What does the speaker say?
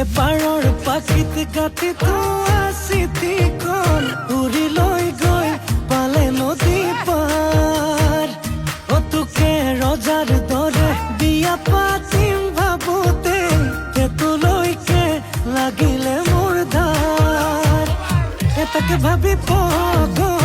পাৰৰ পাখিত গাঁঠিত আছিতি কল উৰি লৈ গৈ পালে নদী পাৰ তোকে ৰজাৰ দৰে বিয়া পাতিম ভাবোতে তেতুলৈকে লাগিলে মোৰ ধাৰ এটাকে ভাবি পগল